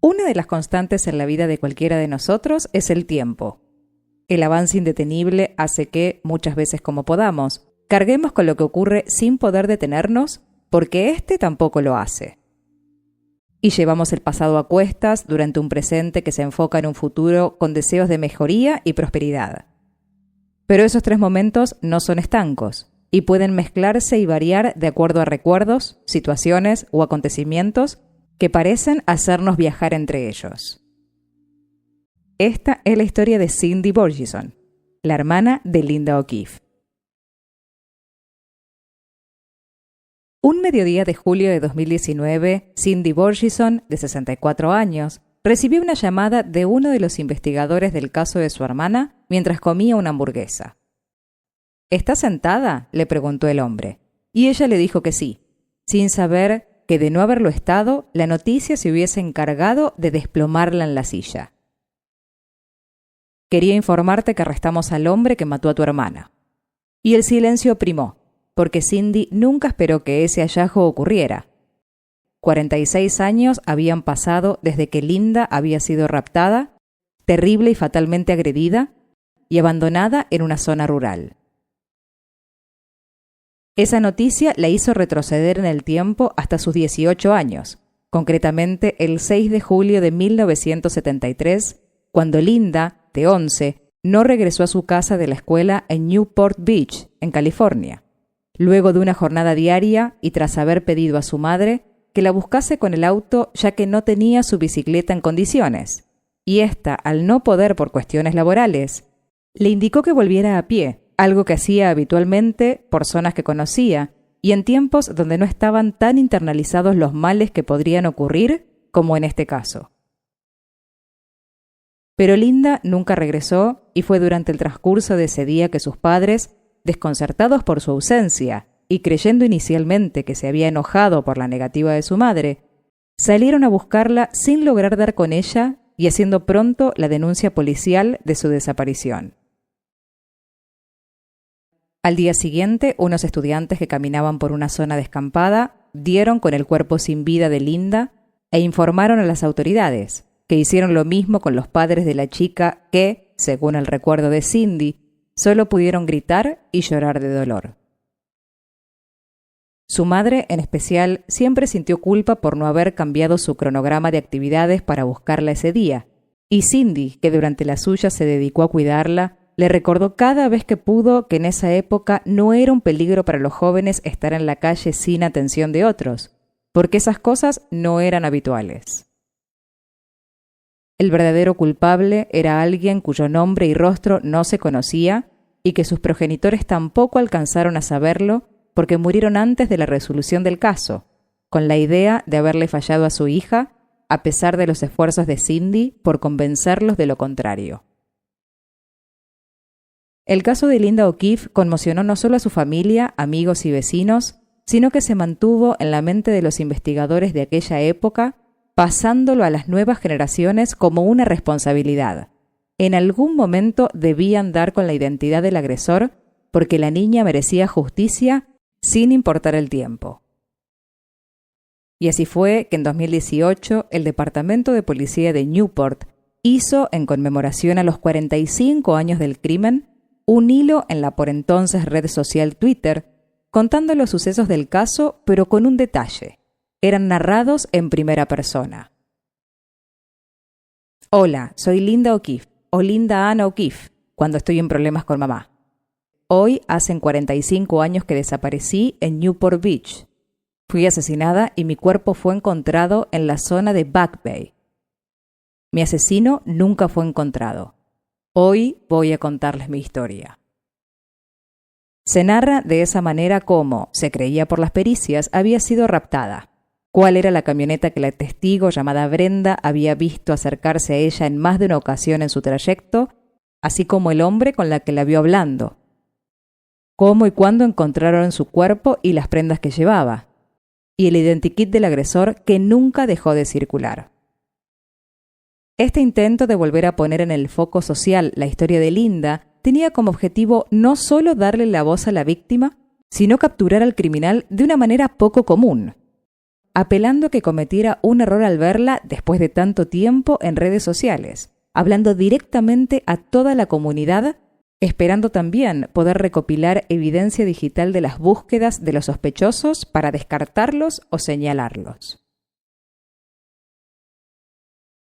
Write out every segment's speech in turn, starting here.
Una de las constantes en la vida de cualquiera de nosotros es el tiempo. El avance indetenible hace que, muchas veces como podamos, carguemos con lo que ocurre sin poder detenernos, porque éste tampoco lo hace. Y llevamos el pasado a cuestas durante un presente que se enfoca en un futuro con deseos de mejoría y prosperidad. Pero esos 3 momentos no son estancos y pueden mezclarse y variar de acuerdo a recuerdos, situaciones o acontecimientos que parecen hacernos viajar entre ellos. Esta es la historia de Cindy Borgeson, la hermana de Linda O'Keeffe. Un mediodía de julio de 2019, Cindy Borgeson, de 64 años, recibió una llamada de uno de los investigadores del caso de su hermana mientras comía una hamburguesa. ¿Está sentada?, le preguntó el hombre, y ella le dijo que sí, sin saber que de no haberlo estado, la noticia se hubiese encargado de desplomarla en la silla. Quería informarte que arrestamos al hombre que mató a tu hermana. Y el silencio primó, porque Cindy nunca esperó que ese hallazgo ocurriera. 46 años habían pasado desde que Linda había sido raptada, terrible y fatalmente agredida, y abandonada en una zona rural. Esa noticia la hizo retroceder en el tiempo hasta sus 18 años, concretamente el 6 de julio de 1973, cuando Linda, de 11, no regresó a su casa de la escuela en Newport Beach, en California, luego de una jornada diaria y tras haber pedido a su madre que la buscase con el auto ya que no tenía su bicicleta en condiciones, y ésta, al no poder por cuestiones laborales, le indicó que volviera a pie, algo que hacía habitualmente por zonas que conocía y en tiempos donde no estaban tan internalizados los males que podrían ocurrir como en este caso. Pero Linda nunca regresó y fue durante el transcurso de ese día que sus padres, desconcertados por su ausencia y creyendo inicialmente que se había enojado por la negativa de su madre, salieron a buscarla sin lograr dar con ella y haciendo pronto la denuncia policial de su desaparición. Al día siguiente, unos estudiantes que caminaban por una zona descampada dieron con el cuerpo sin vida de Linda e informaron a las autoridades, que hicieron lo mismo con los padres de la chica que, según el recuerdo de Cindy, solo pudieron gritar y llorar de dolor. Su madre, en especial, siempre sintió culpa por no haber cambiado su cronograma de actividades para buscarla ese día, y Cindy, que durante la suya se dedicó a cuidarla, le recordó cada vez que pudo que en esa época no era un peligro para los jóvenes estar en la calle sin atención de otros, porque esas cosas no eran habituales. El verdadero culpable era alguien cuyo nombre y rostro no se conocía y que sus progenitores tampoco alcanzaron a saberlo porque murieron antes de la resolución del caso, con la idea de haberle fallado a su hija, a pesar de los esfuerzos de Cindy por convencerlos de lo contrario. El caso de Linda O'Keeffe conmocionó no solo a su familia, amigos y vecinos, sino que se mantuvo en la mente de los investigadores de aquella época, pasándolo a las nuevas generaciones como una responsabilidad. En algún momento debían dar con la identidad del agresor porque la niña merecía justicia sin importar el tiempo. Y así fue que en 2018 el Departamento de Policía de Newport hizo, en conmemoración a los 45 años del crimen, un hilo en la por entonces red social Twitter, contando los sucesos del caso, pero con un detalle. Eran narrados en primera persona. Hola, soy Linda O'Keeffe, o Linda Ann O'Keeffe, cuando estoy en problemas con mamá. Hoy hacen 45 años que desaparecí en Newport Beach. Fui asesinada y mi cuerpo fue encontrado en la zona de Back Bay. Mi asesino nunca fue encontrado. Hoy voy a contarles mi historia. Se narra de esa manera cómo, se creía por las pericias, había sido raptada. Cuál era la camioneta que la testigo llamada Brenda había visto acercarse a ella en más de una ocasión en su trayecto, así como el hombre con la que la vio hablando. Cómo y cuándo encontraron su cuerpo y las prendas que llevaba. Y el identikit del agresor que nunca dejó de circular. Este intento de volver a poner en el foco social la historia de Linda tenía como objetivo no solo darle la voz a la víctima, sino capturar al criminal de una manera poco común. apelando a que cometiera un error al verla después de tanto tiempo en redes sociales, hablando directamente a toda la comunidad, esperando también poder recopilar evidencia digital de las búsquedas de los sospechosos para descartarlos o señalarlos.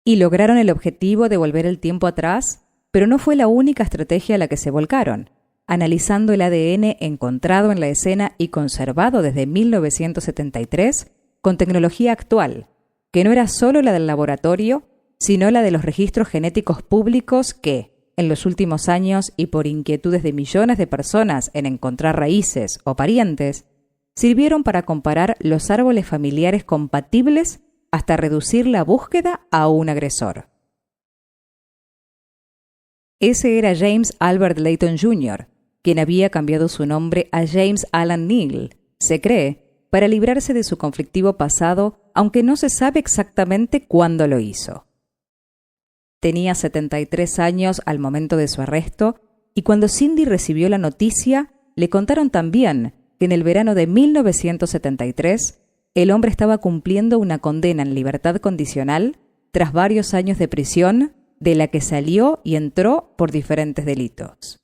Y lograron el objetivo de volver el tiempo atrás, pero no fue la única estrategia a la que se volcaron. Analizando el ADN encontrado en la escena y conservado desde 1973, con tecnología actual, que no era solo la del laboratorio, sino la de los registros genéticos públicos que, en los últimos años y por inquietudes de millones de personas en encontrar raíces o parientes, sirvieron para comparar los árboles familiares compatibles hasta reducir la búsqueda a un agresor. Ese era James Albert Layton Jr., quien había cambiado su nombre a James Alan Neal, se cree, para librarse de su conflictivo pasado, aunque no se sabe exactamente cuándo lo hizo. Tenía 73 años al momento de su arresto, y cuando Cindy recibió la noticia, le contaron también que en el verano de 1973, el hombre estaba cumpliendo una condena en libertad condicional tras varios años de prisión, de la que salió y entró por diferentes delitos.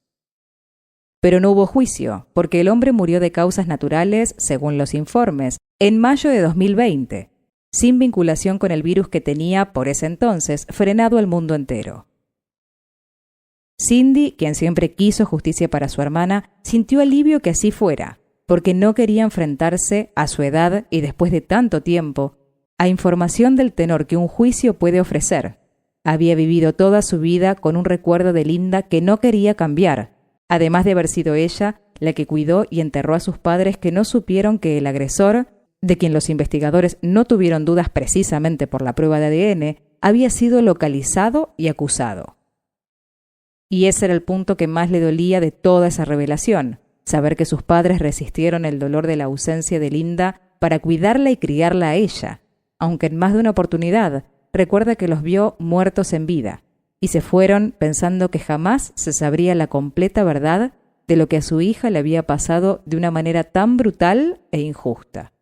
Pero no hubo juicio, porque el hombre murió de causas naturales, según los informes, en mayo de 2020, sin vinculación con el virus que tenía, por ese entonces, frenado al mundo entero. Cindy, quien siempre quiso justicia para su hermana, sintió alivio que así fuera, porque no quería enfrentarse, a su edad y después de tanto tiempo, a información del tenor que un juicio puede ofrecer. Había vivido toda su vida con un recuerdo de Linda que no quería cambiar, además de haber sido ella la que cuidó y enterró a sus padres que no supieron que el agresor, de quien los investigadores no tuvieron dudas precisamente por la prueba de ADN, había sido localizado y acusado. Y ese era el punto que más le dolía de toda esa revelación, saber que sus padres resistieron el dolor de la ausencia de Linda para cuidarla y criarla a ella, aunque en más de una oportunidad recuerda que los vio muertos en vida, y se fueron pensando que jamás se sabría la completa verdad de lo que a su hija le había pasado de una manera tan brutal e injusta.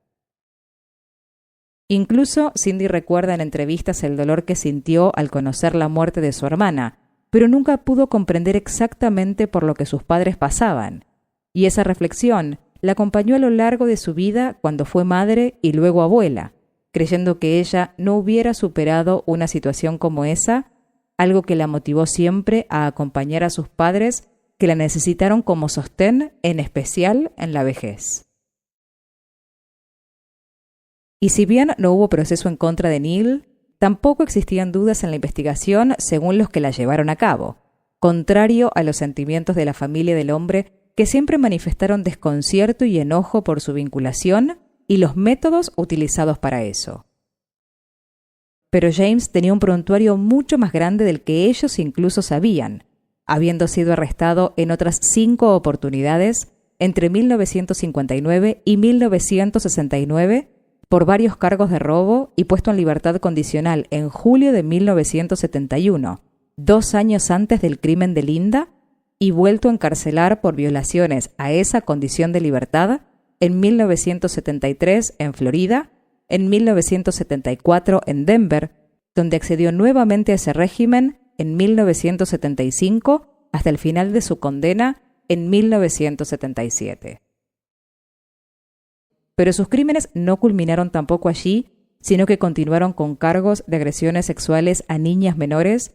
Incluso Cindy recuerda en entrevistas el dolor que sintió al conocer la muerte de su hermana, pero nunca pudo comprender exactamente por lo que sus padres pasaban, y esa reflexión la acompañó a lo largo de su vida cuando fue madre y luego abuela, creyendo que ella no hubiera superado una situación como esa, algo que la motivó siempre a acompañar a sus padres que la necesitaron como sostén, en especial en la vejez. Y si bien no hubo proceso en contra de Neal, tampoco existían dudas en la investigación según los que la llevaron a cabo, contrario a los sentimientos de la familia del hombre que siempre manifestaron desconcierto y enojo por su vinculación y los métodos utilizados para eso. Pero James tenía un prontuario mucho más grande del que ellos incluso sabían, habiendo sido arrestado en otras 5 oportunidades entre 1959 y 1969 por varios cargos de robo y puesto en libertad condicional en julio de 1971, 2 años antes del crimen de Linda, y vuelto a encarcelar por violaciones a esa condición de libertad en 1973 en Florida, en 1974 en Denver, donde accedió nuevamente a ese régimen en 1975 hasta el final de su condena en 1977. Pero sus crímenes no culminaron tampoco allí, sino que continuaron con cargos de agresiones sexuales a niñas menores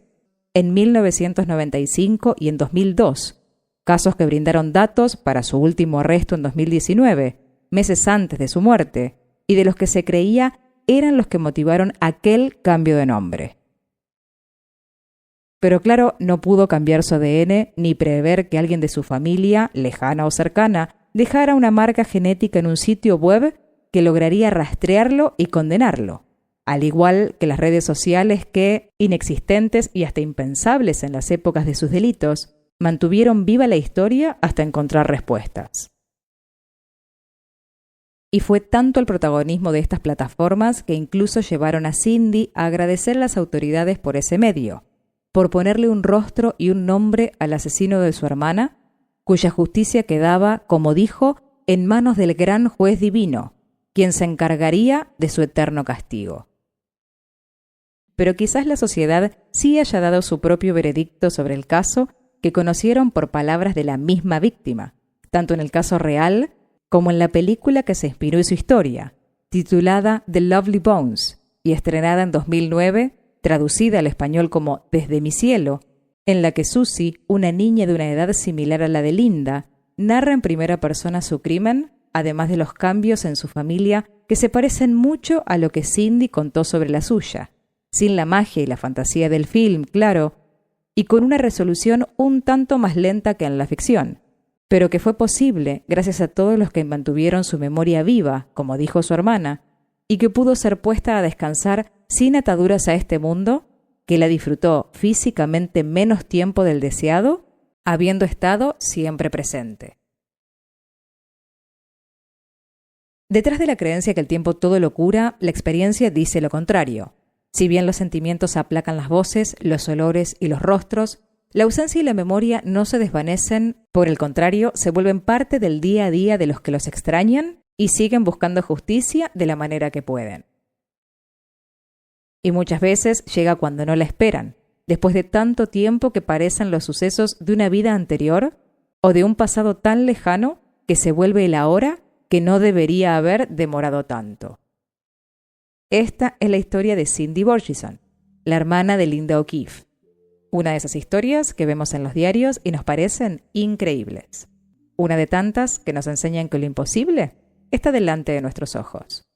en 1995 y en 2002, casos que brindaron datos para su último arresto en 2019, meses antes de su muerte, y de los que se creía eran los que motivaron aquel cambio de nombre. Pero claro, no pudo cambiar su ADN ni prever que alguien de su familia, lejana o cercana, dejara una marca genética en un sitio web que lograría rastrearlo y condenarlo, al igual que las redes sociales que, inexistentes y hasta impensables en las épocas de sus delitos, mantuvieron viva la historia hasta encontrar respuestas. Y fue tanto el protagonismo de estas plataformas que incluso llevaron a Cindy a agradecer a las autoridades por ese medio, por ponerle un rostro y un nombre al asesino de su hermana, cuya justicia quedaba, como dijo, en manos del gran juez divino, quien se encargaría de su eterno castigo. Pero quizás la sociedad sí haya dado su propio veredicto sobre el caso que conocieron por palabras de la misma víctima, tanto en el caso real como en la película que se inspiró en su historia, titulada The Lovely Bones y estrenada en 2009, traducida al español como Desde mi cielo, en la que Susie, una niña de una edad similar a la de Linda, narra en primera persona su crimen, además de los cambios en su familia que se parecen mucho a lo que Cindy contó sobre la suya, sin la magia y la fantasía del film, claro, y con una resolución un tanto más lenta que en la ficción, pero que fue posible gracias a todos los que mantuvieron su memoria viva, como dijo su hermana, y que pudo ser puesta a descansar sin ataduras a este mundo, que la disfrutó físicamente menos tiempo del deseado, habiendo estado siempre presente. Detrás de la creencia que el tiempo todo lo cura, la experiencia dice lo contrario. Si bien los sentimientos aplacan las voces, los olores y los rostros, la ausencia y la memoria no se desvanecen, por el contrario, se vuelven parte del día a día de los que los extrañan y siguen buscando justicia de la manera que pueden. Y muchas veces llega cuando no la esperan, después de tanto tiempo que parecen los sucesos de una vida anterior o de un pasado tan lejano que se vuelve el ahora que no debería haber demorado tanto. Esta es la historia de Cindy Borgeson, la hermana de Linda O'Keefe. Una de esas historias que vemos en los diarios y nos parecen increíbles. Una de tantas que nos enseñan que lo imposible está delante de nuestros ojos.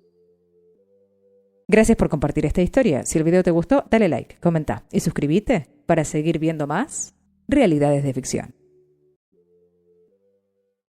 Gracias por compartir esta historia. Si el video te gustó, dale like, comenta y suscríbete para seguir viendo más realidades de ficción.